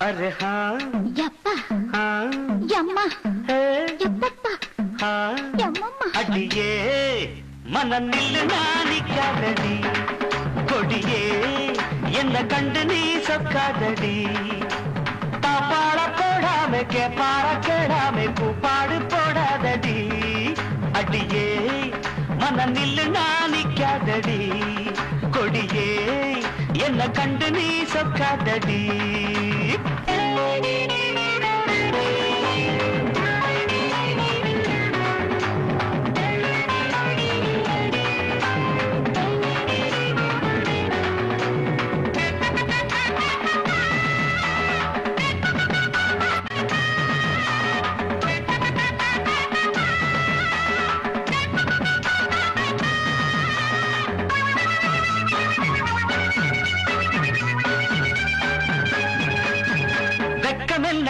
अरे हाँ यप्पा हाँ यम्मा यप्पप्पा हाँ यम्मम्मा अडिये मन निल्लु नानिक्कादडी कोडिये एन्न कंडु नी सोक्कादडी तापाड़ पोडामे केपाड़ केडामे कूपाडु पोडादडी अडिये मन निल्लु नानिक्कादडी कोडिये एन्न कंडु नी सोक्कादडी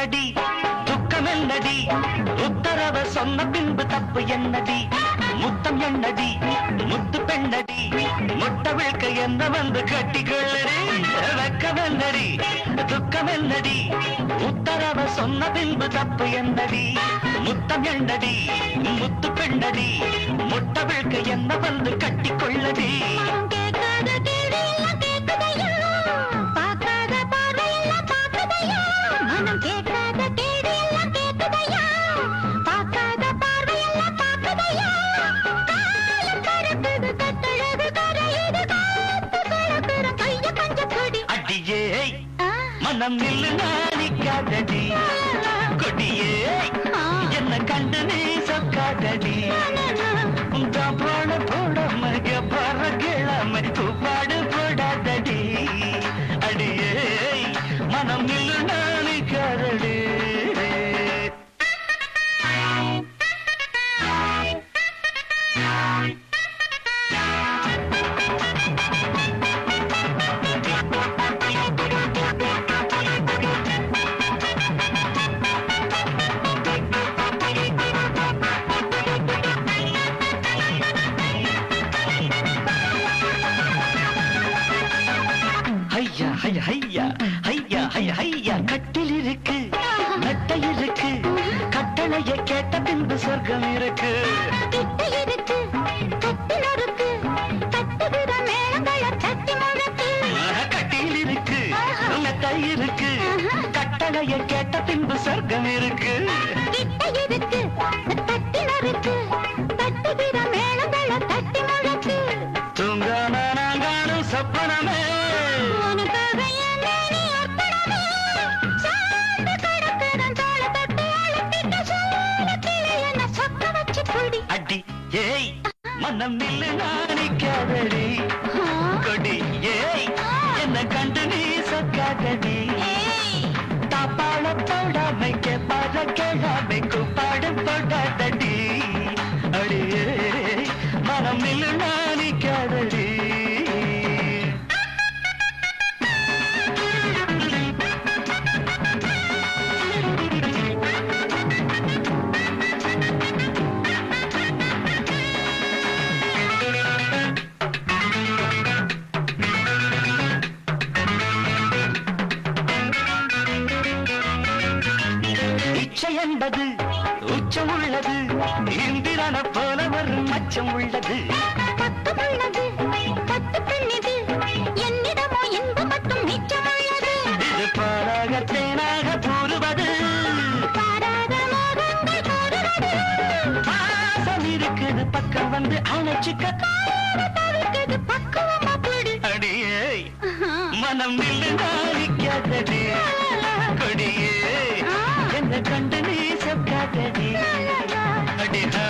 என்னடி துக்கம் என்னடி உத்தரவ சொன்ன பின்பு தப்பு என்னடி முத்தம் என்னடி முத்து பெண்ணடி முட்டை விழ்க்க என்ன வந்து கட்டிக்கொள்ளடி வெக்கம் என்னடி துக்கம் என்னடி உத்தரவ சொன்ன பின்பு தப்பு என்னடி முத்தம் என்னடி முத்து பெண்ணடி முட்டை விழ்க்க என்ன வந்து கட்டிக்கொள்ளடி மனம் நில்லு நானிக்காதடி கொடியே என்ன கண்டு நீ சொக்காதடி போட போடாம பற கிழமை கூப்பாடு போடாதடி அடியே மனம் நில்லு நானிக்காதடி ஹையா ஹையா ஹையா ஹையா ஹையா கட்டில் இருக்கு மெத்தை இருக்கு கட்டளையை கேட்ட பின்பு சொர்க்கம் இருக்கு கட்டில் இருக்கு மெத்தை இருக்கு கட்டளையை கேட்ட பின்பு சொர்க்கம் இருக்கு தூங்காம நாங்கானும் சொப்பனமே ஏய் மனம் நில்லு நானிக்காதடி கொடி ஏய் என்ன கண்டு நீ சொக்காதடி தாப்பாள போடாமை கேப்பாட கேடாமை கூப்பாடு போடாதடி அடியே மனம் நில்லு நானிக்காதடி என்பது உச்சம் உள்ளது இந்திரன போல ஒரு மச்சம் உள்ளது பக்கம் உள்ளது பத்து பெண்ணிது என்னிடமோ இன்பு மட்டும் மிச்சம் உள்ளது இது பாராக தேனாக கூறுவது பாராக மோகங்கள் கூறுவது பாசம் இருக்குது பக்கம் வந்து அணைச்சுக்க தவிர்க்குது பக்குவமா பிடி அடியே மனம் நில்லு நானிக்காதடி கொடியே என்ன கண்டு நீ சொக்காதடி அடிஹா